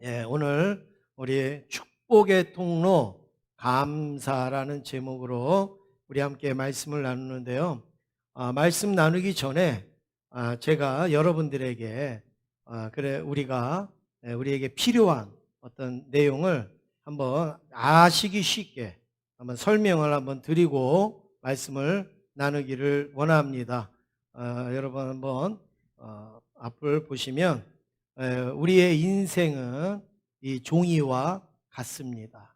예, 오늘 우리 축복의 통로 감사라는 제목으로 우리 함께 말씀을 나누는데요. 말씀 나누기 전에 제가 여러분들에게 우리에게 필요한 어떤 내용을 한번 아시기 쉽게 한번 설명을 한번 드리고 말씀을 나누기를 원합니다. 여러분 한번 앞을 보시면 우리의 인생은 이 종이와 같습니다.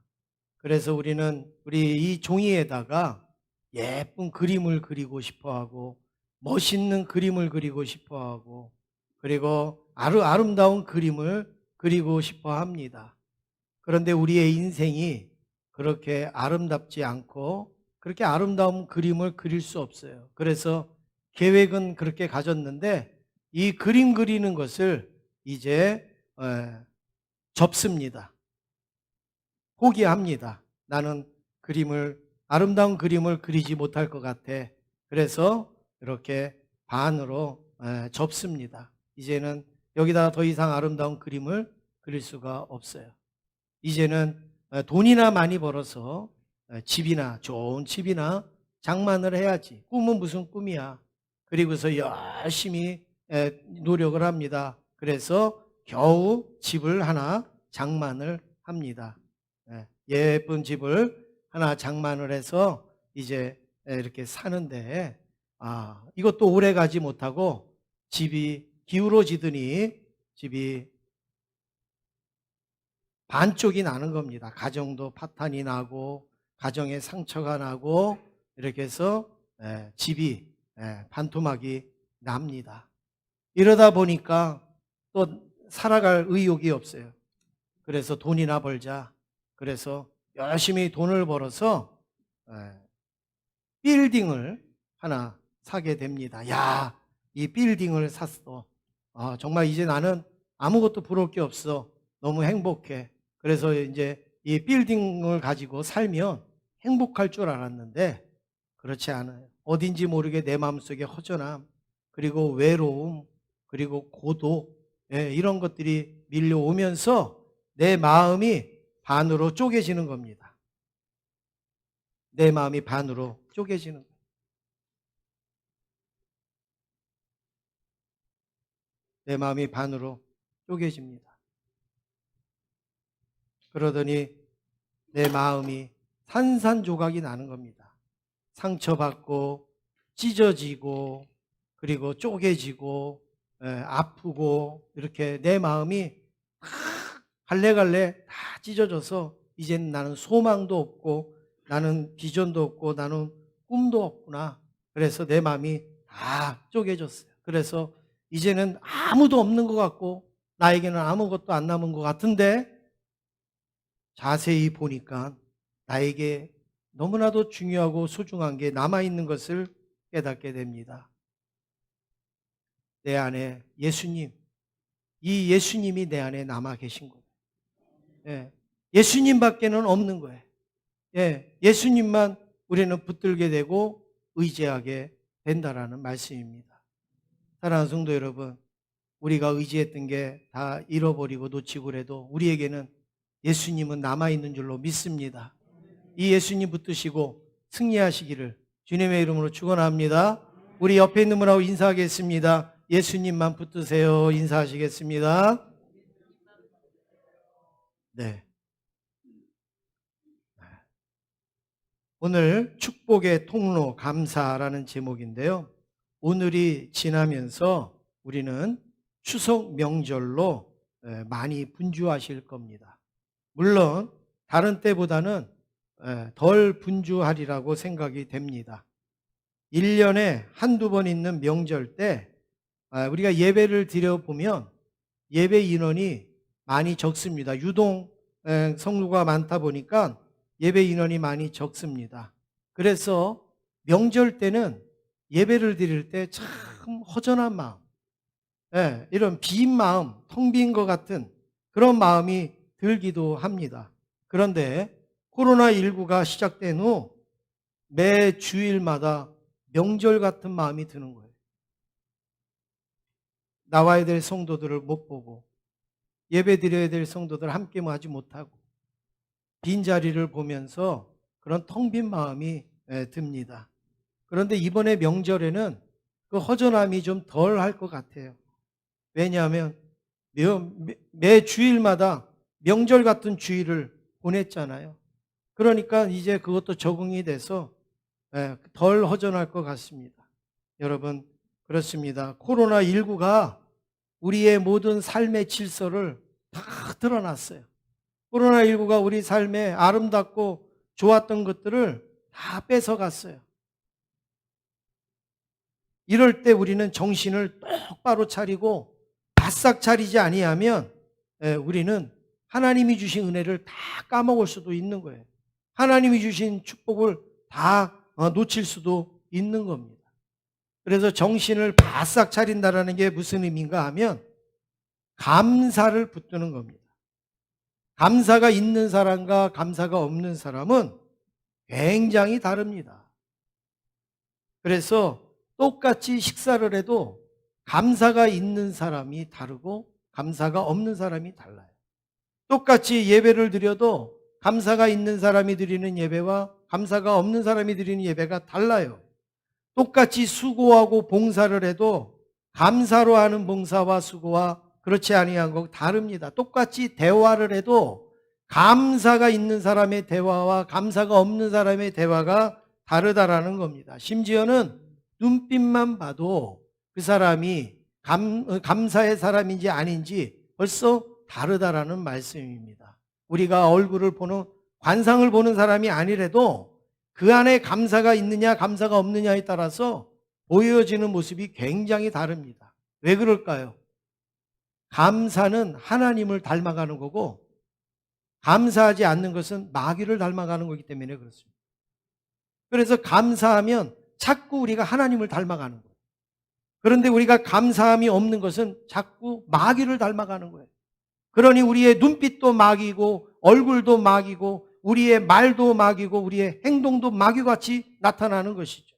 그래서 우리는 우리 이 종이에다가 예쁜 그림을 그리고 싶어 하고, 멋있는 그림을 그리고 싶어 하고, 그리고 아름다운 그림을 그리고 싶어 합니다. 그런데 우리의 인생이 그렇게 아름답지 않고, 그렇게 아름다운 그림을 그릴 수 없어요. 그래서 계획은 그렇게 가졌는데, 이 그림 그리는 것을 이제 접습니다. 포기합니다. 나는 아름다운 그림을 그리지 못할 것 같아. 그래서 이렇게 반으로 접습니다. 이제는 여기다가 더 이상 아름다운 그림을 그릴 수가 없어요. 이제는 돈이나 많이 벌어서 좋은 집이나 장만을 해야지. 꿈은 무슨 꿈이야. 그리고서 열심히 노력을 합니다. 그래서 겨우 집을 하나 장만을 합니다. 예쁜 집을 하나 장만을 해서 이제 이렇게 사는데, 이것도 오래 가지 못하고 집이 기울어지더니 집이 반쪽이 나는 겁니다. 가정도 파탄이 나고 가정에 상처가 나고 이렇게 해서 집이 반토막이 납니다. 이러다 보니까 또 살아갈 의욕이 없어요. 그래서 돈이나 벌자. 그래서 열심히 돈을 벌어서 빌딩을 하나 사게 됩니다. 야, 이 빌딩을 샀어. 정말 이제 나는 아무것도 부러울 게 없어. 너무 행복해. 그래서 이제 이 빌딩을 가지고 살면 행복할 줄 알았는데 그렇지 않아요. 어딘지 모르게 내 마음속에 허전함, 그리고 외로움, 그리고 고독, 이런 것들이 밀려오면서 내 마음이 반으로 쪼개지는 겁니다. 내 마음이 반으로 쪼개지는 거예요. 내 마음이 반으로 쪼개집니다. 그러더니 내 마음이 산산조각이 나는 겁니다. 상처받고 찢어지고 그리고 쪼개지고 아프고 이렇게 내 마음이 다 갈래갈래 다 찢어져서 이제는 나는 소망도 없고 나는 비전도 없고 나는 꿈도 없구나. 그래서 내 마음이 다 쪼개졌어요. 그래서 이제는 아무도 없는 것 같고 나에게는 아무것도 안 남은 것 같은데 자세히 보니까 나에게 너무나도 중요하고 소중한 게 남아있는 것을 깨닫게 됩니다. 내 안에 예수님, 이 예수님이 내 안에 남아 계신 거예요. 예, 예수님밖에는 없는 거예요. 예수님만 우리는 붙들게 되고 의지하게 된다라는 말씀입니다. 사랑하는 성도 여러분, 우리가 의지했던 게 다 잃어버리고 놓치고 그래도 우리에게는 예수님은 남아있는 줄로 믿습니다. 이 예수님 붙드시고 승리하시기를 주님의 이름으로 축원합니다. 우리 옆에 있는 분하고 인사하겠습니다. 예수님만 붙드세요. 인사하시겠습니다. 네. 오늘 축복의 통로 감사라는 제목인데요. 오늘이 지나면서 우리는 추석 명절로 많이 분주하실 겁니다. 물론 다른 때보다는 덜 분주하리라고 생각이 됩니다. 1년에 한두 번 있는 명절 때 우리가 예배를 드려보면 예배 인원이 많이 적습니다. 유동 성도가 많다 보니까 예배 인원이 많이 적습니다. 그래서 명절 때는 예배를 드릴 때 참 허전한 마음, 이런 빈 마음, 텅 빈 것 같은 그런 마음이 들기도 합니다. 그런데 코로나19가 시작된 후 매 주일마다 명절 같은 마음이 드는 거예요. 나와야 될 성도들을 못 보고 예배 드려야 될 성도들 함께 하지 못하고 빈자리를 보면서 그런 텅 빈 마음이 듭니다. 그런데 이번에 명절에는 그 허전함이 좀 덜 할 것 같아요. 왜냐하면 매 주일마다 명절 같은 주일을 보냈잖아요. 그러니까 이제 그것도 적응이 돼서 덜 허전할 것 같습니다. 여러분, 그렇습니다. 코로나19가 우리의 모든 삶의 질서를 다 드러났어요. 코로나19가 우리 삶에 아름답고 좋았던 것들을 다 뺏어갔어요. 이럴 때 우리는 정신을 똑바로 차리고 바싹 차리지 아니하면 우리는 하나님이 주신 은혜를 다 까먹을 수도 있는 거예요. 하나님이 주신 축복을 다 놓칠 수도 있는 겁니다. 그래서 정신을 바싹 차린다는 게 무슨 의미인가 하면 감사를 붙드는 겁니다. 감사가 있는 사람과 감사가 없는 사람은 굉장히 다릅니다. 그래서 똑같이 식사를 해도 감사가 있는 사람이 다르고 감사가 없는 사람이 달라요. 똑같이 예배를 드려도 감사가 있는 사람이 드리는 예배와 감사가 없는 사람이 드리는 예배가 달라요. 똑같이 수고하고 봉사를 해도 감사로 하는 봉사와 수고와 그렇지 아니한 거 다릅니다. 똑같이 대화를 해도 감사가 있는 사람의 대화와 감사가 없는 사람의 대화가 다르다라는 겁니다. 심지어는 눈빛만 봐도 그 사람이 감사의 사람인지 아닌지 벌써 다르다라는 말씀입니다. 우리가 얼굴을 보는 관상을 보는 사람이 아니래도 그 안에 감사가 있느냐 감사가 없느냐에 따라서 보여지는 모습이 굉장히 다릅니다. 왜 그럴까요? 감사는 하나님을 닮아가는 거고 감사하지 않는 것은 마귀를 닮아가는 거기 때문에 그렇습니다. 그래서 감사하면 자꾸 우리가 하나님을 닮아가는 거예요. 그런데 우리가 감사함이 없는 것은 자꾸 마귀를 닮아가는 거예요. 그러니 우리의 눈빛도 마귀고 얼굴도 마귀고 우리의 말도 마귀고 우리의 행동도 마귀같이 나타나는 것이죠.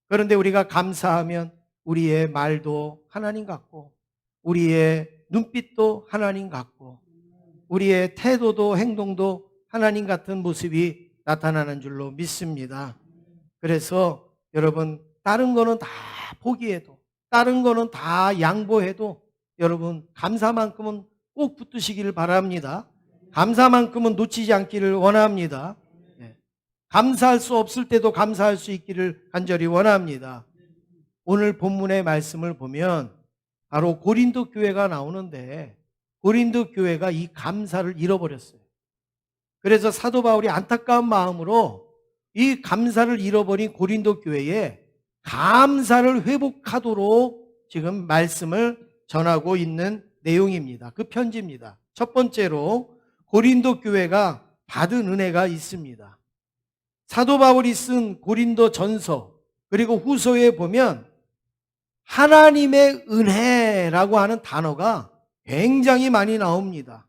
그런데 우리가 감사하면 우리의 말도 하나님 같고 우리의 눈빛도 하나님 같고 우리의 태도도 행동도 하나님 같은 모습이 나타나는 줄로 믿습니다. 그래서 여러분 다른 거는 다 포기해도 다른 거는 다 양보해도 여러분 감사만큼은 꼭 붙드시기를 바랍니다. 감사만큼은 놓치지 않기를 원합니다. 감사할 수 없을 때도 감사할 수 있기를 간절히 원합니다. 오늘 본문의 말씀을 보면 바로 고린도 교회가 나오는데 고린도 교회가 이 감사를 잃어버렸어요. 그래서 사도 바울이 안타까운 마음으로 이 감사를 잃어버린 고린도 교회에 감사를 회복하도록 지금 말씀을 전하고 있는 내용입니다. 그 편지입니다. 첫 번째로 고린도 교회가 받은 은혜가 있습니다. 사도 바울이 쓴 고린도 전서 그리고 후서에 보면 하나님의 은혜라고 하는 단어가 굉장히 많이 나옵니다.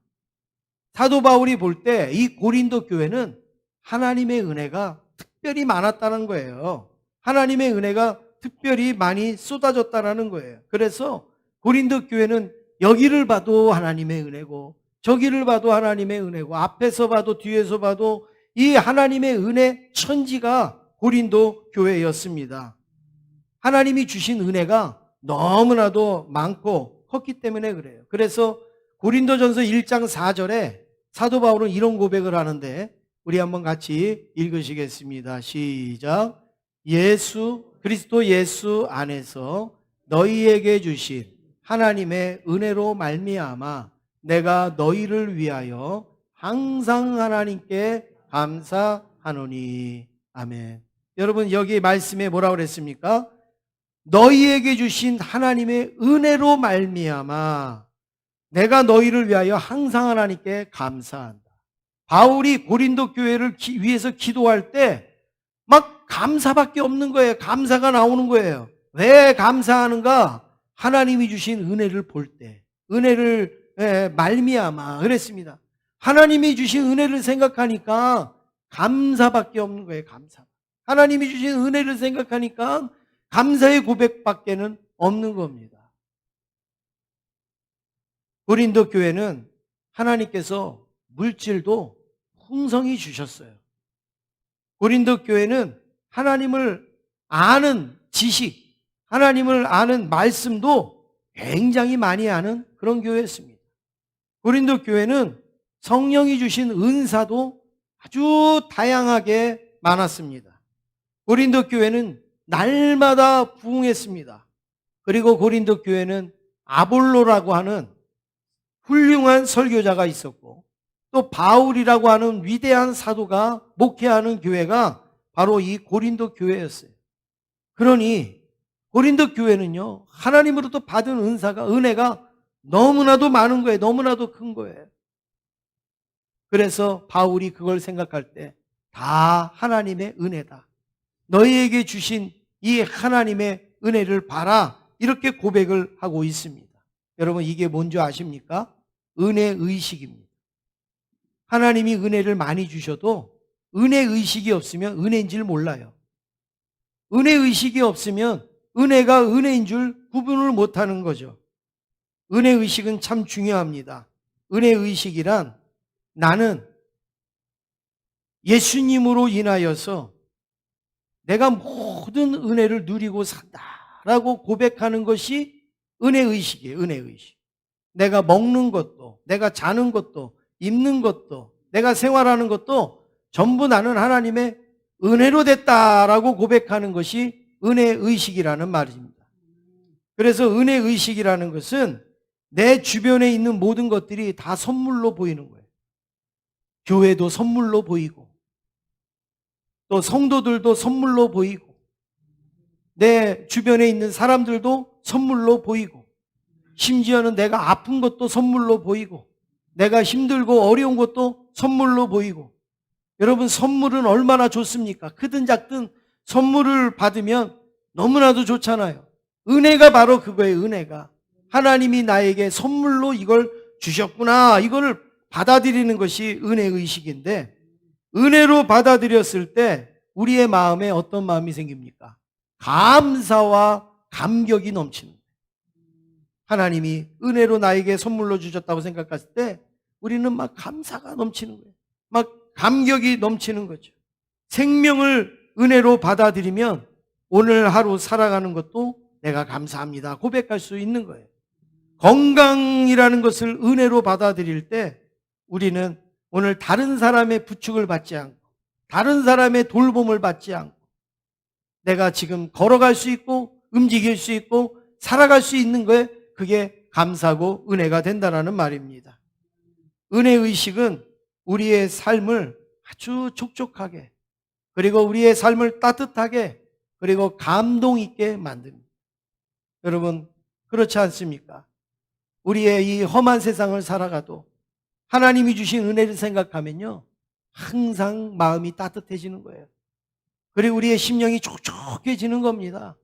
사도 바울이 볼 때 이 고린도 교회는 하나님의 은혜가 특별히 많았다는 거예요. 하나님의 은혜가 특별히 많이 쏟아졌다는 거예요. 그래서 고린도 교회는 여기를 봐도 하나님의 은혜고 저기를 봐도 하나님의 은혜고 앞에서 봐도 뒤에서 봐도 이 하나님의 은혜 천지가 고린도 교회였습니다. 하나님이 주신 은혜가 너무나도 많고 컸기 때문에 그래요. 그래서 고린도전서 1장 4절에 사도 바울은 이런 고백을 하는데 우리 한번 같이 읽으시겠습니다. 시작. 그리스도 예수 안에서 너희에게 주신 하나님의 은혜로 말미암아 내가 너희를 위하여 항상 하나님께 감사하노니. 아멘. 여러분 여기 말씀에 뭐라고 그랬습니까? 너희에게 주신 하나님의 은혜로 말미암아 내가 너희를 위하여 항상 하나님께 감사한다. 바울이 고린도 교회를 위해서 기도할 때 막 감사밖에 없는 거예요. 감사가 나오는 거예요. 왜 감사하는가? 하나님이 주신 은혜를 볼 때, 은혜를 말미암아 그랬습니다. 하나님이 주신 은혜를 생각하니까 감사밖에 없는 거예요. 감사. 하나님이 주신 은혜를 생각하니까 감사의 고백밖에는 없는 겁니다. 고린도 교회는 하나님께서 물질도 풍성히 주셨어요. 고린도 교회는 하나님을 아는 지식, 하나님을 아는 말씀도 굉장히 많이 아는 그런 교회였습니다. 고린도 교회는 성령이 주신 은사도 아주 다양하게 많았습니다. 고린도 교회는 날마다 부흥했습니다. 그리고 고린도 교회는 아볼로라고 하는 훌륭한 설교자가 있었고, 또 바울이라고 하는 위대한 사도가 목회하는 교회가 바로 이 고린도 교회였어요. 그러니 고린도 교회는요, 하나님으로부터 받은 은혜가 너무나도 많은 거예요. 너무나도 큰 거예요. 그래서 바울이 그걸 생각할 때 다 하나님의 은혜다. 너희에게 주신 이 하나님의 은혜를 봐라. 이렇게 고백을 하고 있습니다. 여러분, 이게 뭔지 아십니까? 은혜의식입니다. 하나님이 은혜를 많이 주셔도 은혜의식이 없으면 은혜인 줄 몰라요. 은혜의식이 없으면 은혜가 은혜인 줄 구분을 못하는 거죠. 은혜의식은 참 중요합니다. 은혜의식이란 나는 예수님으로 인하여서 내가 모든 은혜를 누리고 산다라고 고백하는 것이 은혜의식이에요. 은혜의식. 내가 먹는 것도, 내가 자는 것도, 입는 것도, 내가 생활하는 것도 전부 나는 하나님의 은혜로 됐다라고 고백하는 것이 은혜의식이라는 말입니다. 그래서 은혜의식이라는 것은 내 주변에 있는 모든 것들이 다 선물로 보이는 거예요. 교회도 선물로 보이고, 또 성도들도 선물로 보이고, 내 주변에 있는 사람들도 선물로 보이고, 심지어는 내가 아픈 것도 선물로 보이고, 내가 힘들고 어려운 것도 선물로 보이고. 여러분, 선물은 얼마나 좋습니까? 크든 작든 선물을 받으면 너무나도 좋잖아요. 은혜가 바로 그거예요. 은혜가 하나님이 나에게 선물로 이걸 주셨구나, 이걸 받아들이는 것이 은혜의식인데, 은혜로 받아들였을 때 우리의 마음에 어떤 마음이 생깁니까? 감사와 감격이 넘치는 거예요. 하나님이 은혜로 나에게 선물로 주셨다고 생각했을 때 우리는 막 감사가 넘치는 거예요. 막 감격이 넘치는 거죠. 생명을 은혜로 받아들이면 오늘 하루 살아가는 것도 내가 감사합니다 고백할 수 있는 거예요. 건강이라는 것을 은혜로 받아들일 때 우리는 오늘 다른 사람의 부축을 받지 않고, 다른 사람의 돌봄을 받지 않고, 내가 지금 걸어갈 수 있고 움직일 수 있고 살아갈 수 있는 거에 그게 감사고 은혜가 된다는 말입니다. 은혜의식은 우리의 삶을 아주 촉촉하게, 그리고 우리의 삶을 따뜻하게, 그리고 감동 있게 만듭니다. 여러분, 그렇지 않습니까? 우리의 이 험한 세상을 살아가도 하나님이 주신 은혜를 생각하면요, 항상 마음이 따뜻해지는 거예요. 그리고 우리의 심령이 촉촉해지는 겁니다.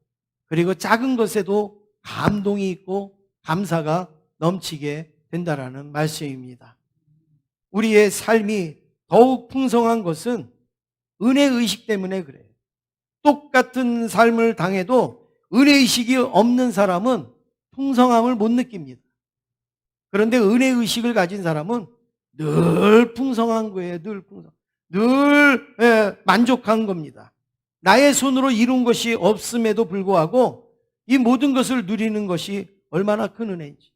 그리고 작은 것에도 감동이 있고 감사가 넘치게 된다라는 말씀입니다. 우리의 삶이 더욱 풍성한 것은 은혜의식 때문에 그래요. 똑같은 삶을 당해도 은혜의식이 없는 사람은 풍성함을 못 느낍니다. 그런데 은혜의식을 가진 사람은 늘 풍성한 거예요. 늘 만족한 겁니다. 나의 손으로 이룬 것이 없음에도 불구하고 이 모든 것을 누리는 것이 얼마나 큰 은혜인지.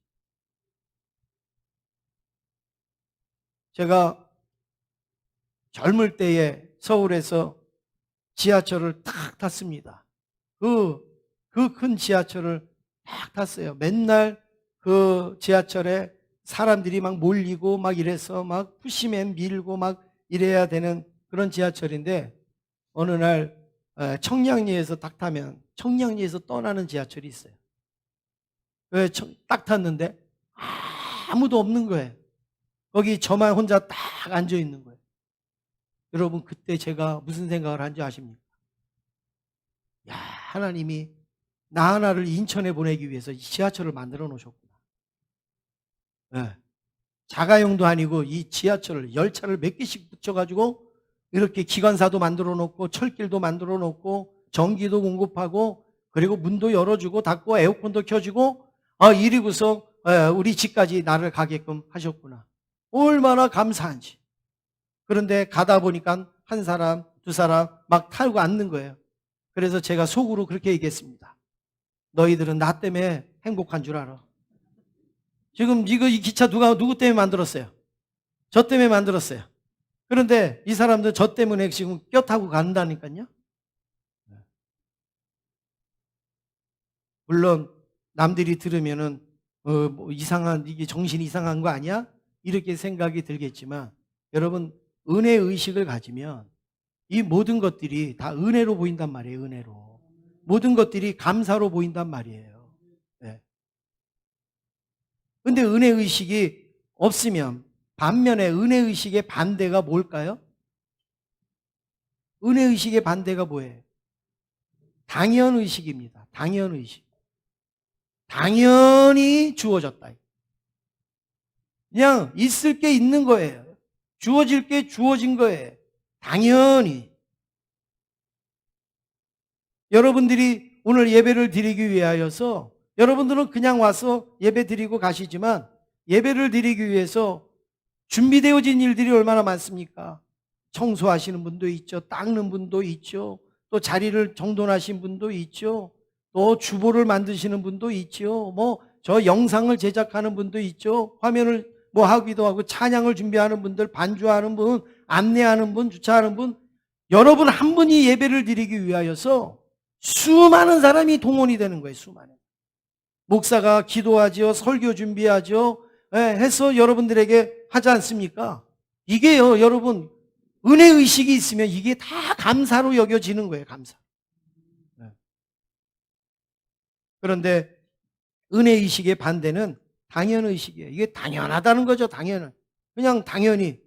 제가 젊을 때에 서울에서 지하철을 탁 탔습니다. 그 큰 지하철을 탁 탔어요. 맨날 그 지하철에 사람들이 막 몰리고 막 이래서 막 푸시맨 밀고 막 이래야 되는 그런 지하철인데, 어느 날 청량리에서 딱 타면 청량리에서 떠나는 지하철이 있어요. 딱 탔는데 아무도 없는 거예요. 거기 저만 혼자 딱 앉아 있는 거예요. 여러분, 그때 제가 무슨 생각을 한지 아십니까? 야, 하나님이 나 하나를 인천에 보내기 위해서 이 지하철을 만들어 놓으셨구나. 네. 자가용도 아니고 이 지하철을, 열차를 몇 개씩 붙여가지고 이렇게 기관사도 만들어 놓고 철길도 만들어 놓고 전기도 공급하고, 그리고 문도 열어주고 닫고 에어컨도 켜주고, 이리고서 우리 집까지 나를 가게끔 하셨구나. 얼마나 감사한지. 그런데 가다 보니까 한 사람, 두 사람 막 타고 앉는 거예요. 그래서 제가 속으로 그렇게 얘기했습니다. 너희들은 나 때문에 행복한 줄 알아. 지금 이 기차 누구 때문에 만들었어요? 저 때문에 만들었어요. 그런데 이 사람들 저 때문에 지금 껴 타고 간다니까요. 물론 남들이 들으면은 뭐 이게 정신이 이상한 거 아니야? 이렇게 생각이 들겠지만 여러분 은혜 의식을 가지면 이 모든 것들이 다 은혜로 보인단 말이에요. 은혜로. 모든 것들이 감사로 보인단 말이에요. 네. 근데 은혜 의식이 없으면 반면에 은혜 의식의 반대가 뭘까요? 은혜 의식의 반대가 뭐예요? 당연 의식입니다. 당연 의식. 당연히 주어졌다. 그냥 있을 게 있는 거예요. 주어질 게 주어진 거예요. 당연히. 여러분들이 오늘 예배를 드리기 위하여서 여러분들은 그냥 와서 예배 드리고 가시지만 예배를 드리기 위해서 준비되어진 일들이 얼마나 많습니까? 청소하시는 분도 있죠. 닦는 분도 있죠. 또 자리를 정돈하신 분도 있죠. 또 주보를 만드시는 분도 있죠. 저 영상을 제작하는 분도 있죠. 화면을 하기도 하고 찬양을 준비하는 분들, 반주하는 분, 안내하는 분, 주차하는 분. 여러분 한 분이 예배를 드리기 위하여서 수많은 사람이 동원이 되는 거예요. 수많은. 목사가 기도하죠. 설교 준비하죠. 해서 여러분들에게 하지 않습니까? 이게요, 여러분, 은혜 의식이 있으면 이게 다 감사로 여겨지는 거예요. 감사. 그런데 은혜 의식의 반대는 당연 의식이에요. 이게 당연하다는 거죠. 당연은. 그냥 당연히.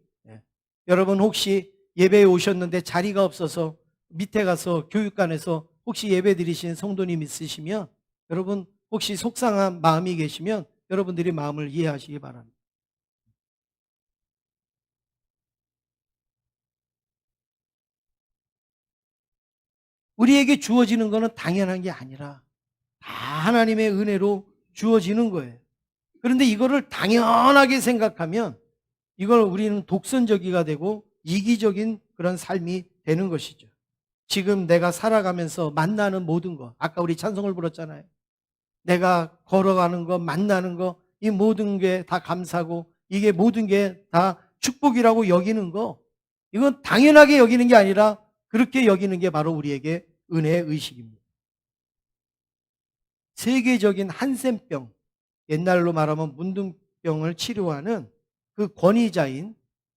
여러분 혹시 예배에 오셨는데 자리가 없어서 밑에 가서 교육관에서 혹시 예배 드리신 성도님 있으시면 여러분 혹시 속상한 마음이 계시면 여러분들이 마음을 이해하시기 바랍니다. 우리에게 주어지는 것은 당연한 게 아니라 다 하나님의 은혜로 주어지는 거예요. 그런데 이거를 당연하게 생각하면 이걸 우리는 독선적이가 되고 이기적인 그런 삶이 되는 것이죠. 지금 내가 살아가면서 만나는 모든 것, 아까 우리 찬송을 불렀잖아요. 내가 걸어가는 것, 만나는 것, 이 모든 게 다 감사고 이게 모든 게 다 축복이라고 여기는 거, 이건 당연하게 여기는 게 아니라 그렇게 여기는 게 바로 우리에게 은혜의 의식입니다. 세계적인 한센병, 옛날로 말하면 문둥병을 치료하는 그 권위자인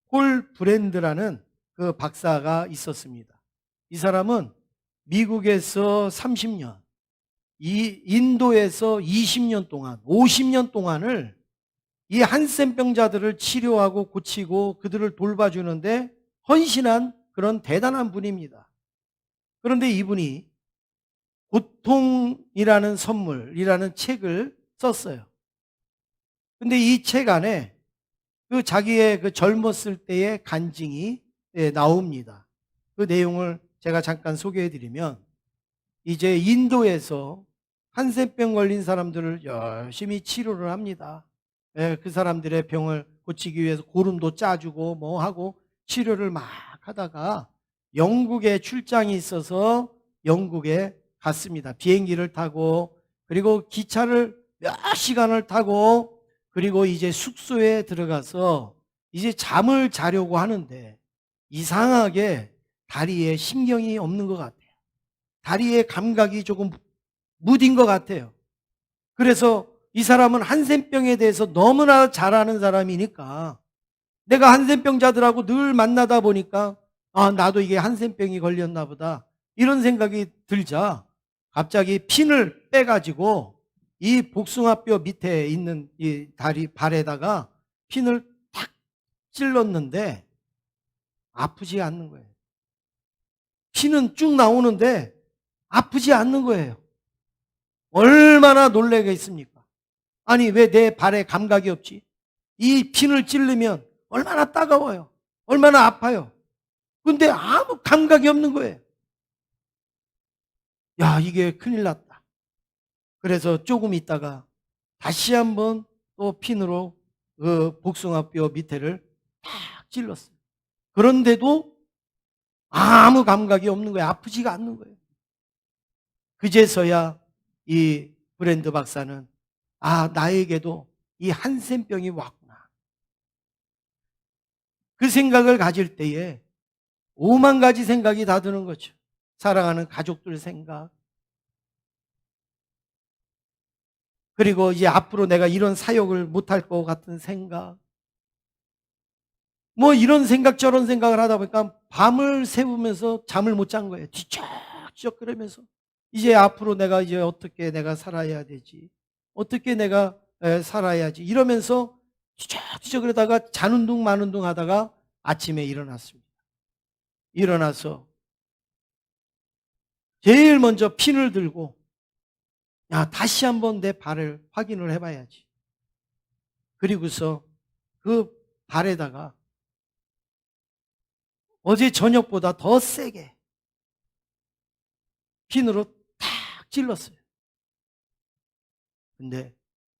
폴 브랜드라는 그 박사가 있었습니다. 이 사람은 미국에서 30년, 인도에서 20년 동안, 50년 동안을 이 한센병자들을 치료하고 고치고 그들을 돌봐주는데 헌신한 그런 대단한 분입니다. 그런데 이분이 고통이라는 선물이라는 책을 썼어요. 근데 이 책 안에 그 자기의 그 젊었을 때의 간증이 나옵니다. 그 내용을 제가 잠깐 소개해 드리면 이제 인도에서 한센병 걸린 사람들을 열심히 치료를 합니다. 그 사람들의 병을 고치기 위해서 고름도 짜주고 하고 치료를 막 하다가 영국에 출장이 있어서 영국에 갔습니다. 비행기를 타고 그리고 기차를 몇 시간을 타고 그리고 이제 숙소에 들어가서 이제 잠을 자려고 하는데 이상하게 다리에 신경이 없는 것 같아요. 다리에 감각이 조금 무딘 것 같아요. 그래서 이 사람은 한센병에 대해서 너무나 잘 아는 사람이니까 내가 한센병자들하고 늘 만나다 보니까 나도 이게 한센병이 걸렸나 보다 이런 생각이 들자 갑자기 핀을 빼가지고 이 복숭아뼈 밑에 있는 이 다리 발에다가 핀을 탁 찔렀는데 아프지 않는 거예요. 피는 쭉 나오는데 아프지 않는 거예요. 얼마나 놀라겠습니까? 아니 왜 내 발에 감각이 없지? 이 핀을 찌르면 얼마나 따가워요. 얼마나 아파요. 근데 아무 감각이 없는 거예요. 야, 이게 큰일 났다. 그래서 조금 있다가 다시 한번 또 핀으로 그 복숭아뼈 밑에를 탁 찔렀어요. 그런데도 아무 감각이 없는 거예요. 아프지가 않는 거예요. 그제서야 이 브랜드 박사는 나에게도 이 한센병이 왔구나. 그 생각을 가질 때에 5만 가지 생각이 다 드는 거죠. 사랑하는 가족들 생각, 그리고 이제 앞으로 내가 이런 사역을 못할 것 같은 생각, 뭐 이런 생각 저런 생각을 하다 보니까 밤을 새우면서 잠을 못 잔 거예요. 뒤척뒤척 그러면서 이제 앞으로 내가 이제 어떻게 내가 살아야 되지, 어떻게 내가 살아야지 이러면서 뒤척뒤척 그러다가 자는 둥 마는 둥 하다가 아침에 일어났습니다. 일어나서 제일 먼저 핀을 들고 다시 한번 내 발을 확인을 해봐야지. 그리고서 그 발에다가 어제 저녁보다 더 세게 핀으로 탁 찔렀어요. 근데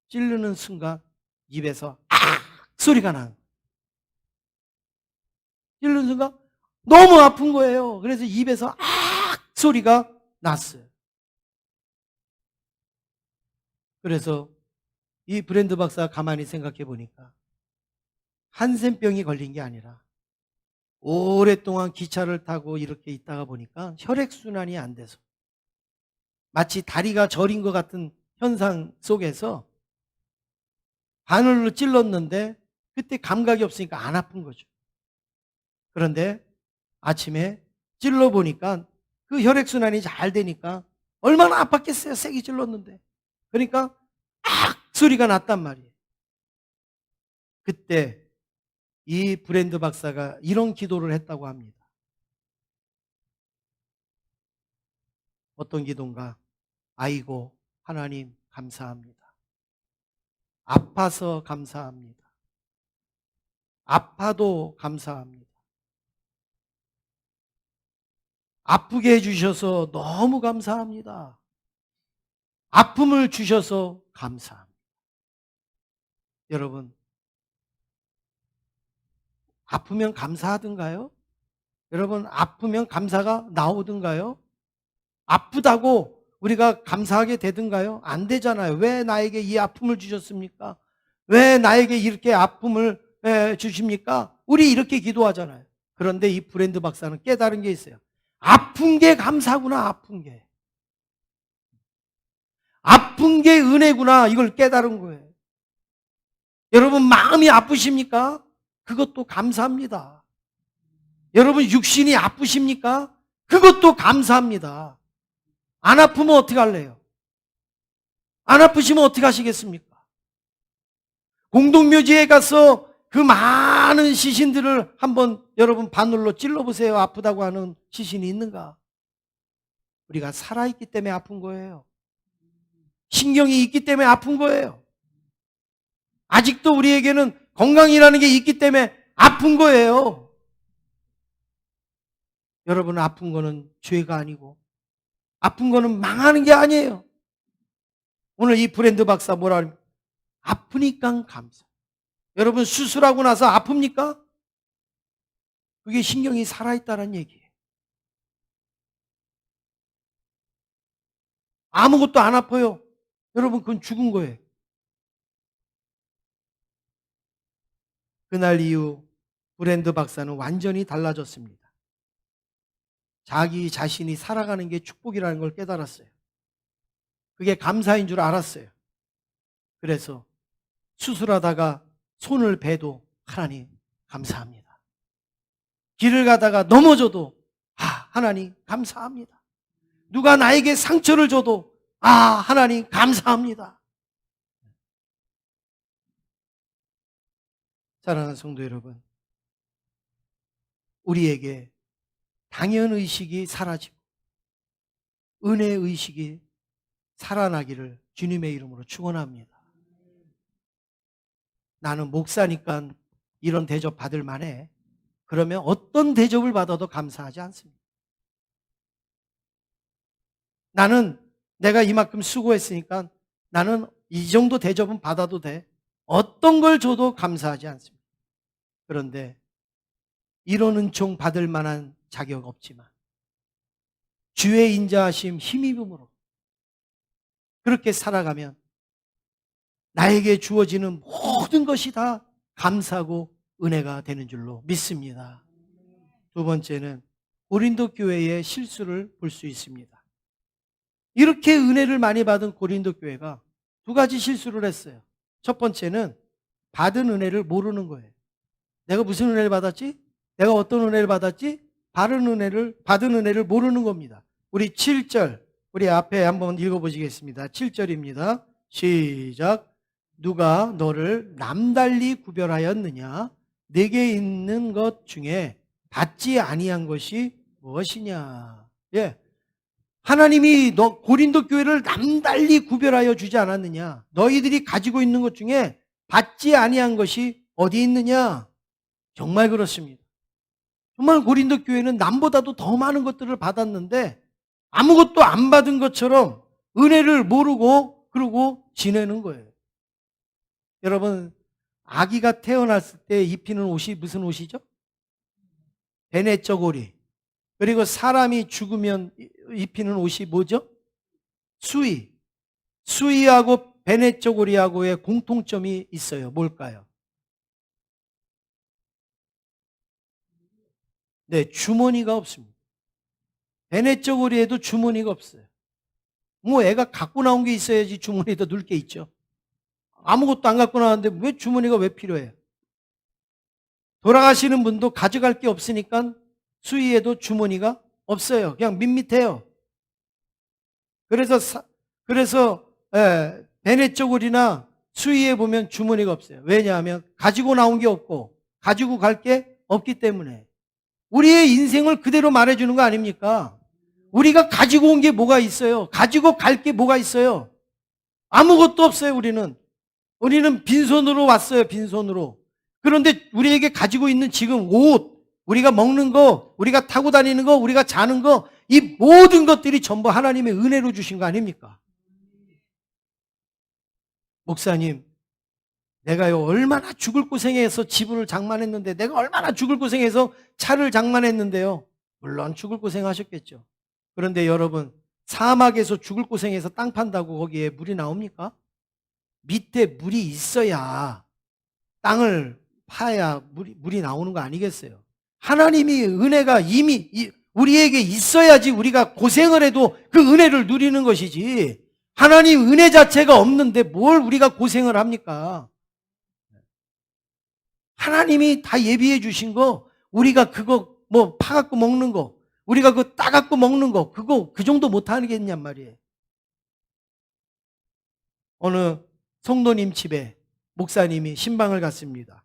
찌르는 순간 입에서 소리가 나는 거예요. 찌르는 순간 너무 아픈 거예요. 그래서 입에서 소리가 났어요. 그래서 이 브랜드 박사가 가만히 생각해 보니까 한센병이 걸린 게 아니라 오랫동안 기차를 타고 이렇게 있다가 보니까 혈액순환이 안 돼서 마치 다리가 저린 것 같은 현상 속에서 바늘로 찔렀는데 그때 감각이 없으니까 안 아픈 거죠. 그런데 아침에 찔러보니까 그 혈액순환이 잘 되니까 얼마나 아팠겠어요. 세게 찔렀는데. 그러니까 소리가 났단 말이에요. 그때 이 브랜드 박사가 이런 기도를 했다고 합니다. 어떤 기도인가? 아이고 하나님 감사합니다. 아파서 감사합니다. 아파도 감사합니다. 아프게 해주셔서 너무 감사합니다. 아픔을 주셔서 감사합니다. 여러분, 아프면 감사하던가요? 여러분, 아프면 감사가 나오던가요? 아프다고 우리가 감사하게 되던가요? 안 되잖아요. 왜 나에게 이 아픔을 주셨습니까? 왜 나에게 이렇게 아픔을 주십니까? 우리 이렇게 기도하잖아요. 그런데 이 브랜드 박사는 깨달은 게 있어요. 아픈 게 감사구나, 아픈 게. 아픈 게 은혜구나, 이걸 깨달은 거예요. 여러분, 마음이 아프십니까? 그것도 감사합니다. 여러분, 육신이 아프십니까? 그것도 감사합니다. 안 아프면 어떻게 할래요? 안 아프시면 어떻게 하시겠습니까? 공동묘지에 가서 그 많은 시신들을 한번 여러분 바늘로 찔러보세요. 아프다고 하는 시신이 있는가? 우리가 살아있기 때문에 아픈 거예요. 신경이 있기 때문에 아픈 거예요. 아직도 우리에게는 건강이라는 게 있기 때문에 아픈 거예요. 여러분, 아픈 거는 죄가 아니고 아픈 거는 망하는 게 아니에요. 오늘 이 브랜드 박사 뭐라 합니까? 아프니까 감사. 여러분, 수술하고 나서 아픕니까? 그게 신경이 살아있다는 얘기예요. 아무것도 안 아파요. 여러분, 그건 죽은 거예요. 그날 이후 브랜드 박사는 완전히 달라졌습니다. 자기 자신이 살아가는 게 축복이라는 걸 깨달았어요. 그게 감사인 줄 알았어요. 그래서 수술하다가 손을 베도 하나님 감사합니다. 길을 가다가 넘어져도 하나님 감사합니다. 누가 나에게 상처를 줘도 하나님 감사합니다. 사랑하는 성도 여러분, 우리에게 당연의식이 사라지고 은혜의식이 살아나기를 주님의 이름으로 축원합니다. 나는 목사니까 이런 대접 받을 만해. 그러면 어떤 대접을 받아도 감사하지 않습니다. 나는 내가 이만큼 수고했으니까 나는 이 정도 대접은 받아도 돼. 어떤 걸 줘도 감사하지 않습니다. 그런데 이런 은총 받을 만한 자격 없지만 주의 인자하심 힘입음으로 그렇게 살아가면 나에게 주어지는 모든 것이 다 감사하고 은혜가 되는 줄로 믿습니다. 두 번째는 고린도 교회의 실수를 볼 수 있습니다. 이렇게 은혜를 많이 받은 고린도 교회가 두 가지 실수를 했어요. 첫 번째는 받은 은혜를 모르는 거예요. 내가 무슨 은혜를 받았지? 내가 어떤 은혜를 받았지? 받은 은혜를 모르는 겁니다. 우리 7절, 우리 앞에 한번 읽어보시겠습니다. 7절입니다. 시작. 누가 너를 남달리 구별하였느냐? 내게 있는 것 중에 받지 아니한 것이 무엇이냐? 예. 하나님이 너 고린도 교회를 남달리 구별하여 주지 않았느냐? 너희들이 가지고 있는 것 중에 받지 아니한 것이 어디 있느냐? 정말 그렇습니다. 정말 고린도 교회는 남보다도 더 많은 것들을 받았는데 아무것도 안 받은 것처럼 은혜를 모르고 그러고 지내는 거예요. 여러분, 아기가 태어났을 때 입히는 옷이 무슨 옷이죠? 베네쩌고리. 그리고 사람이 죽으면 입히는 옷이 뭐죠? 수의. 수의하고 베네쩌고리하고의 공통점이 있어요. 뭘까요? 네, 주머니가 없습니다. 베네쩌고리에도 주머니가 없어요. 뭐 애가 갖고 나온 게 있어야지 주머니에다 넣을 게 있죠. 아무것도 안 갖고 나왔는데 왜 주머니가 왜 필요해요? 돌아가시는 분도 가져갈 게 없으니까 수의에도 주머니가 없어요. 그냥 밋밋해요. 그래서 베네쩌고리나 수의에 보면 주머니가 없어요. 왜냐하면 가지고 나온 게 없고 가지고 갈 게 없기 때문에. 우리의 인생을 그대로 말해주는 거 아닙니까? 우리가 가지고 온 게 뭐가 있어요? 가지고 갈 게 뭐가 있어요? 아무것도 없어요. 우리는 빈손으로 왔어요. 빈손으로. 그런데 우리에게 가지고 있는 지금 옷, 우리가 먹는 거, 우리가 타고 다니는 거, 우리가 자는 거, 이 모든 것들이 전부 하나님의 은혜로 주신 거 아닙니까? 목사님, 내가요 얼마나 죽을 고생해서 집을 장만했는데, 내가 얼마나 죽을 고생해서 차를 장만했는데요. 물론 죽을 고생하셨겠죠. 그런데 여러분, 사막에서 죽을 고생해서 땅 판다고 거기에 물이 나옵니까? 밑에 물이 있어야 땅을 파야 물이 나오는 거 아니겠어요? 하나님이 은혜가 이미 우리에게 있어야지 우리가 고생을 해도 그 은혜를 누리는 것이지, 하나님 은혜 자체가 없는데 뭘 우리가 고생을 합니까? 하나님이 다 예비해 주신 거, 우리가 그거 뭐 파갖고 먹는 거, 우리가 그거 따갖고 먹는 거, 그거 그 정도 못하겠냔 말이에요. 어느 성도님 집에 목사님이 신방을 갔습니다.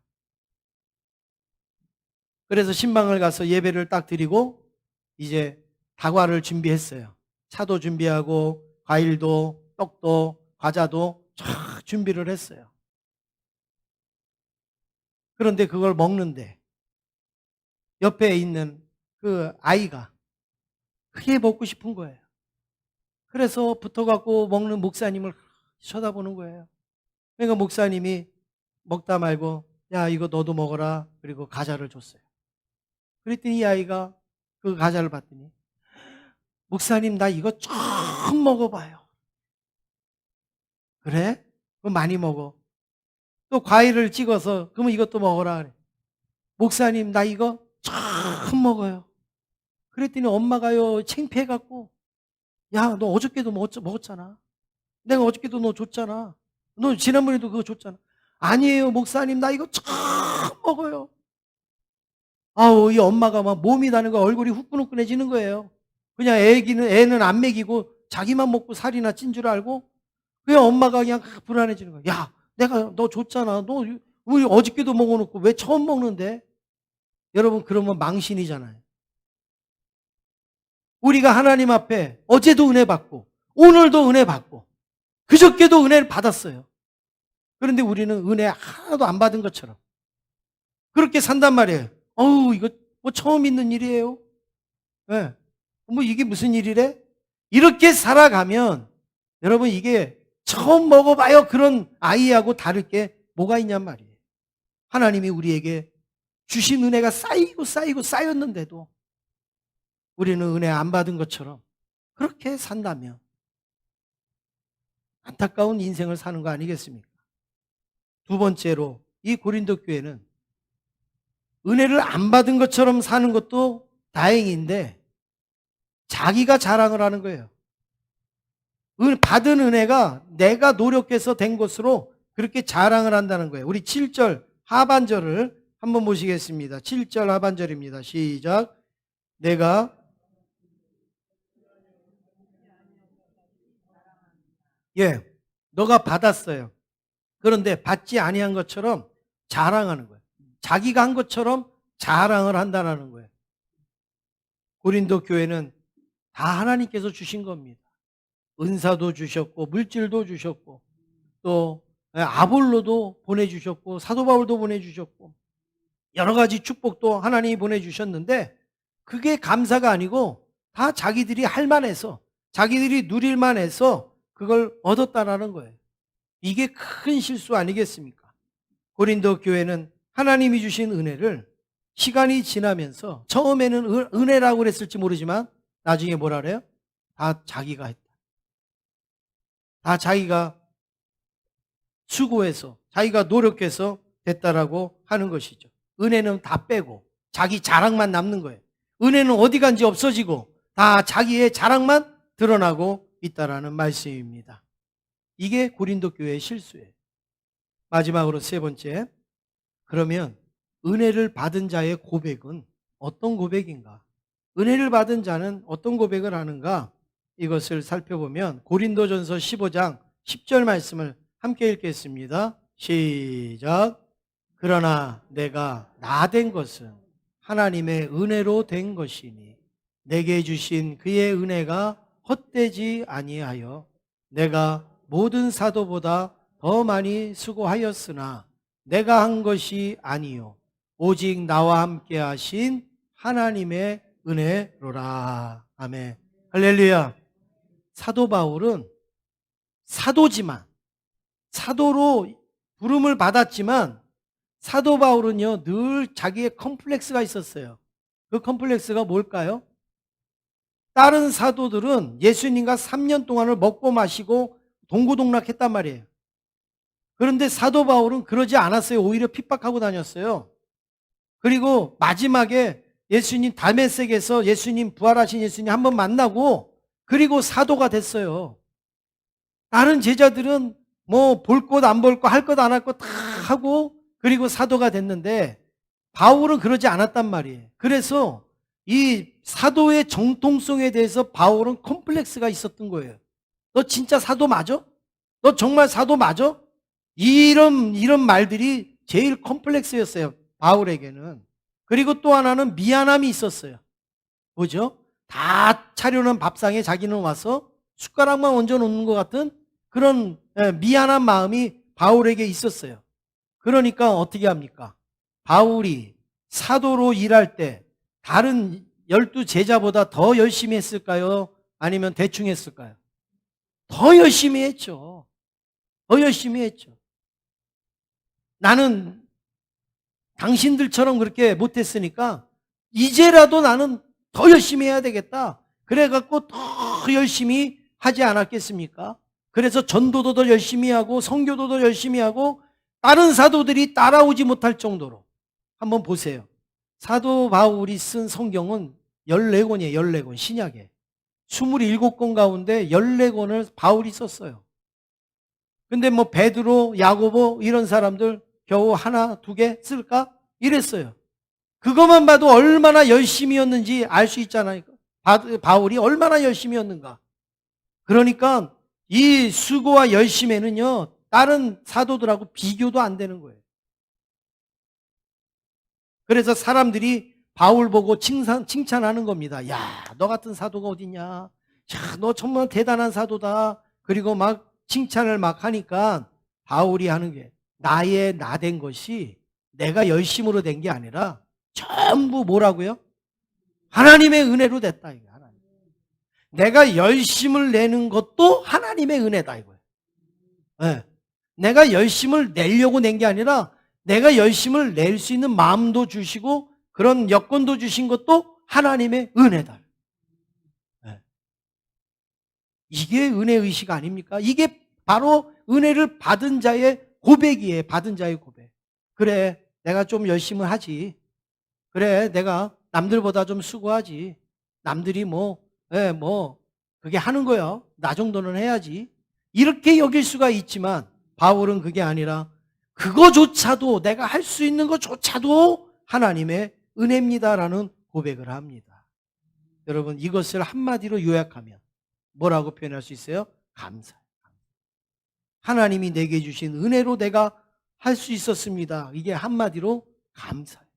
그래서 신방을 가서 예배를 딱 드리고 이제 다과를 준비했어요. 차도 준비하고 과일도 떡도 과자도 쫙 준비를 했어요. 그런데 그걸 먹는데 옆에 있는 그 아이가 그게 먹고 싶은 거예요. 그래서 붙어갖고 먹는 목사님을 쳐다보는 거예요. 그러니까 목사님이 먹다 말고 야 이거 너도 먹어라, 그리고 과자를 줬어요. 그랬더니 이 아이가 그 과자를 봤더니 목사님 나 이거 처음 먹어봐요. 그래? 그럼 많이 먹어. 또 과일을 찍어서 그러면 이것도 먹어라 그래. 목사님 나 이거 처음 먹어요. 그랬더니 엄마가요 창피해갖고 야 너 어저께도 먹었잖아. 내가 어저께도 너 줬잖아. 너 지난번에도 그거 줬잖아. 아니에요 목사님 나 이거 처음 먹어요. 아우 이 엄마가 막 몸이 다는 거, 얼굴이 후끈후끈해지는 거예요. 그냥 애는 안 먹이고 자기만 먹고 살이나 찐 줄 알고 그냥 엄마가 그냥 불안해지는 거야. 야 내가 너 줬잖아. 너 우리 어저께도 먹어놓고 왜 처음 먹는데? 여러분 그러면 망신이잖아요. 우리가 하나님 앞에 어제도 은혜 받고 오늘도 은혜 받고 그저께도 은혜를 받았어요. 그런데 우리는 은혜 하나도 안 받은 것처럼 그렇게 산단 말이에요. 어우 이거 뭐 처음 있는 일이에요. 네. 뭐 이게 무슨 일이래? 이렇게 살아가면 여러분 이게 처음 먹어봐요 그런 아이하고 다를 게 뭐가 있냔 말이에요. 하나님이 우리에게 주신 은혜가 쌓이고 쌓이고 쌓였는데도 우리는 은혜 안 받은 것처럼 그렇게 산다면 안타까운 인생을 사는 거 아니겠습니까? 두 번째로 이 고린도 교회는 은혜를 안 받은 것처럼 사는 것도 다행인데 자기가 자랑을 하는 거예요. 받은 은혜가 내가 노력해서 된 것으로 그렇게 자랑을 한다는 거예요. 우리 7절 하반절을 한번 보시겠습니다. 7절 하반절입니다. 시작. 내가 너가 받았어요. 그런데 받지 아니한 것처럼 자랑하는 거예요. 자기가 한 것처럼 자랑을 한다는 거예요. 고린도 교회는 다 하나님께서 주신 겁니다. 은사도 주셨고 물질도 주셨고 또 아볼로도 보내주셨고 사도 바울도 보내주셨고 여러 가지 축복도 하나님이 보내주셨는데 그게 감사가 아니고 다 자기들이 할 만해서 자기들이 누릴 만해서 그걸 얻었다라는 거예요. 이게 큰 실수 아니겠습니까? 고린도 교회는 하나님이 주신 은혜를 시간이 지나면서 처음에는 은혜라고 그랬을지 모르지만 나중에 뭐라 그래요? 다 자기가 했다. 다 자기가 수고해서 자기가 노력해서 됐다라고 하는 것이죠. 은혜는 다 빼고 자기 자랑만 남는 거예요. 은혜는 어디 간지 없어지고 다 자기의 자랑만 드러나고 있다라는 말씀입니다. 이게 고린도 교회의 실수예요. 마지막으로 세 번째, 그러면 은혜를 받은 자의 고백은 어떤 고백인가? 은혜를 받은 자는 어떤 고백을 하는가? 이것을 살펴보면 고린도전서 15장 10절 말씀을 함께 읽겠습니다. 시작. 그러나 내가 나 된 것은 하나님의 은혜로 된 것이니 내게 주신 그의 은혜가 헛되지 아니하여 내가 모든 사도보다 더 많이 수고하였으나 내가 한 것이 아니요 오직 나와 함께 하신 하나님의 은혜로라. 아멘. 할렐루야. 사도 바울은 사도지만 사도로 부름을 받았지만 사도 바울은요 늘 자기의 컴플렉스가 있었어요. 그 컴플렉스가 뭘까요? 다른 사도들은 예수님과 3년 동안을 먹고 마시고 동고동락했단 말이에요. 그런데 사도 바울은 그러지 않았어요. 오히려 핍박하고 다녔어요. 그리고 마지막에 예수님 다메섹에서 예수님 부활하신 예수님 한번 만나고 그리고 사도가 됐어요. 다른 제자들은 뭐 볼 것 안 볼 것 할 것 안 할 것 다 하고 그리고 사도가 됐는데 바울은 그러지 않았단 말이에요. 그래서 이 사도의 정통성에 대해서 바울은 컴플렉스가 있었던 거예요. 너 진짜 사도 맞아? 너 정말 사도 맞아? 이런 말들이 제일 컴플렉스였어요. 바울에게는. 그리고 또 하나는 미안함이 있었어요. 뭐죠? 다 차려놓은 밥상에 자기는 와서 숟가락만 얹어 놓는 것 같은 그런 미안한 마음이 바울에게 있었어요. 그러니까 어떻게 합니까? 바울이 사도로 일할 때 다른 12 제자보다 더 열심히 했을까요? 아니면 대충 했을까요? 더 열심히 했죠. 더 열심히 했죠. 나는 당신들처럼 그렇게 못했으니까 이제라도 나는 더 열심히 해야 되겠다. 그래갖고 더 열심히 하지 않았겠습니까? 그래서 전도도 더 열심히 하고 성교도 더 열심히 하고 다른 사도들이 따라오지 못할 정도로 한번 보세요. 사도 바울이 쓴 성경은 14권이에요. 14권 신약에 27권 가운데 14권을 바울이 썼어요. 근데 뭐 베드로, 야고보 이런 사람들 겨우 하나, 두 개 쓸까? 이랬어요. 그것만 봐도 얼마나 열심히였는지 알 수 있잖아요. 바울이 얼마나 열심히였는가. 그러니까 이 수고와 열심에는요 다른 사도들하고 비교도 안 되는 거예요. 그래서 사람들이 바울 보고 칭찬하는 겁니다. 야, 너 같은 사도가 어딨냐? 야, 너 정말 대단한 사도다. 그리고 막 칭찬을 막 하니까 바울이 하는 게 나의 나 된 것이 내가 열심으로 된 게 아니라 전부 뭐라고요? 하나님의 은혜로 됐다. 이거 하나님. 내가 열심을 내는 것도 하나님의 은혜다 이거예요. 네. 내가 열심을 내려고 낸 게 아니라 내가 열심을 낼 수 있는 마음도 주시고 그런 여건도 주신 것도 하나님의 은혜다. 네. 이게 은혜의식 아닙니까? 이게 바로 은혜를 받은 자의 고백이에요. 받은 자의 고백. 그래, 내가 좀 열심을 하지. 그래, 내가 남들보다 좀 수고하지. 남들이 그게 하는 거야. 나 정도는 해야지. 이렇게 여길 수가 있지만 바울은 그게 아니라 그거조차도 내가 할 수 있는 것조차도 하나님의 은혜입니다라는 고백을 합니다. 여러분, 이것을 한마디로 요약하면 뭐라고 표현할 수 있어요? 감사. 하나님이 내게 주신 은혜로 내가 할 수 있었습니다. 이게 한마디로 감사예요.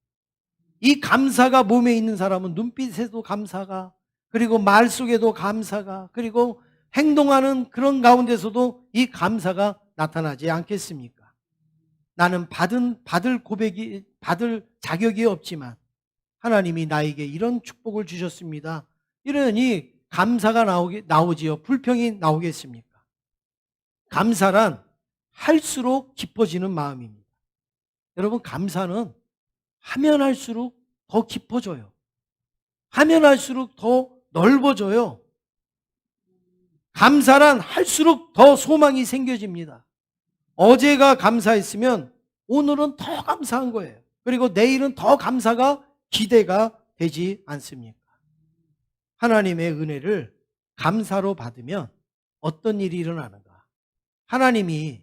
이 감사가 몸에 있는 사람은 눈빛에도 감사가, 그리고 말 속에도 감사가, 그리고 행동하는 그런 가운데서도 이 감사가 나타나지 않겠습니까? 나는 받을 자격이 없지만 하나님이 나에게 이런 축복을 주셨습니다. 이러니 감사가 나오지요. 불평이 나오겠습니까? 감사란 할수록 깊어지는 마음입니다. 여러분, 감사는 하면 할수록 더 깊어져요. 하면 할수록 더 넓어져요. 감사란 할수록 더 소망이 생겨집니다. 어제가 감사했으면 오늘은 더 감사한 거예요. 그리고 내일은 더 감사가 기대가 되지 않습니까? 하나님의 은혜를 감사로 받으면 어떤 일이 일어나는가? 하나님이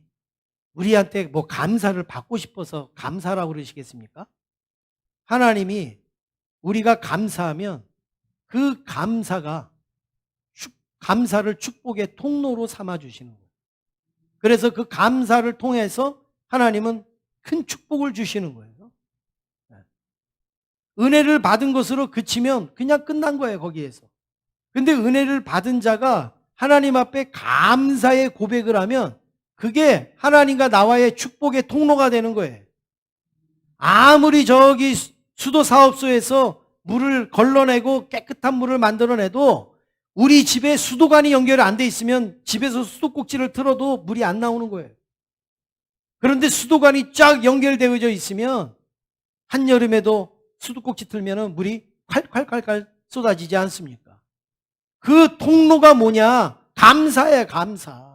우리한테 감사를 받고 싶어서 감사라고 그러시겠습니까? 하나님이 우리가 감사하면 그 감사를 축복의 통로로 삼아 주시는 거예요. 그래서 그 감사를 통해서 하나님은 큰 축복을 주시는 거예요. 은혜를 받은 것으로 그치면 그냥 끝난 거예요, 거기에서. 근데 은혜를 받은 자가 하나님 앞에 감사의 고백을 하면 그게 하나님과 나와의 축복의 통로가 되는 거예요. 아무리 저기 수도 사업소에서 물을 걸러내고 깨끗한 물을 만들어내도 우리 집에 수도관이 연결이 안 돼 있으면 집에서 수도꼭지를 틀어도 물이 안 나오는 거예요. 그런데 수도관이 쫙 연결되어져 있으면 한여름에도 수도꼭지 틀면 물이 콸콸콸콸 쏟아지지 않습니까? 그 통로가 뭐냐? 감사예요, 감사.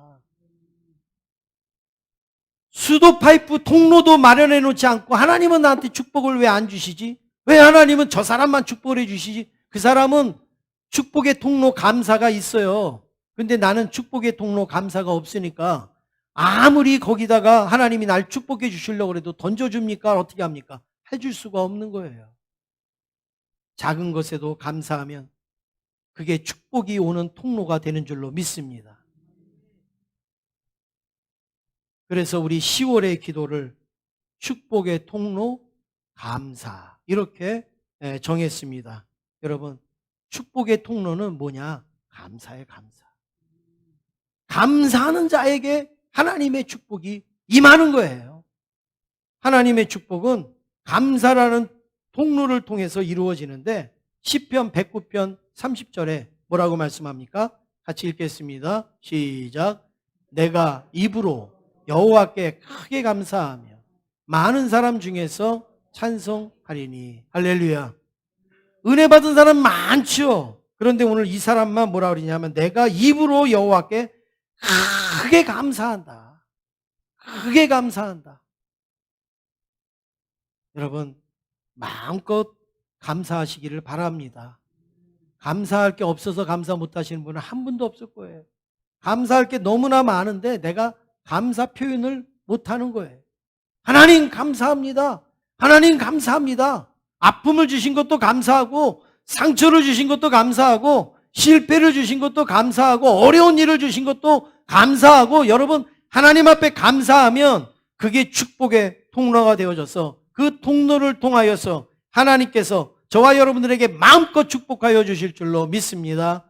수도 파이프 통로도 마련해 놓지 않고 하나님은 나한테 축복을 왜 안 주시지? 왜 하나님은 저 사람만 축복을 해 주시지? 그 사람은 축복의 통로 감사가 있어요. 근데 나는 축복의 통로 감사가 없으니까 아무리 거기다가 하나님이 날 축복해 주시려고 해도 던져줍니까? 어떻게 합니까? 해줄 수가 없는 거예요. 작은 것에도 감사하면 그게 축복이 오는 통로가 되는 줄로 믿습니다. 그래서 우리 10월의 기도를 축복의 통로 감사 이렇게 정했습니다. 여러분, 축복의 통로는 뭐냐? 감사의 감사. 감사하는 자에게 하나님의 축복이 임하는 거예요. 하나님의 축복은 감사라는 통로를 통해서 이루어지는데 시편 109편 30절에 뭐라고 말씀합니까? 같이 읽겠습니다. 시작. 내가 입으로 여호와께 크게 감사하며 많은 사람 중에서 찬송하리니. 할렐루야. 은혜 받은 사람 많죠. 그런데 오늘 이 사람만 뭐라 그러냐면 내가 입으로 여호와께 크게 감사한다. 크게 감사한다. 여러분, 마음껏 감사하시기를 바랍니다. 감사할 게 없어서 감사 못하시는 분은 한 분도 없을 거예요. 감사할 게 너무나 많은데 내가 감사 표현을 못하는 거예요. 하나님 감사합니다. 하나님 감사합니다. 아픔을 주신 것도 감사하고 상처를 주신 것도 감사하고 실패를 주신 것도 감사하고 어려운 일을 주신 것도 감사하고 여러분 하나님 앞에 감사하면 그게 축복의 통로가 되어져서 그 통로를 통하여서 하나님께서 저와 여러분들에게 마음껏 축복하여 주실 줄로 믿습니다.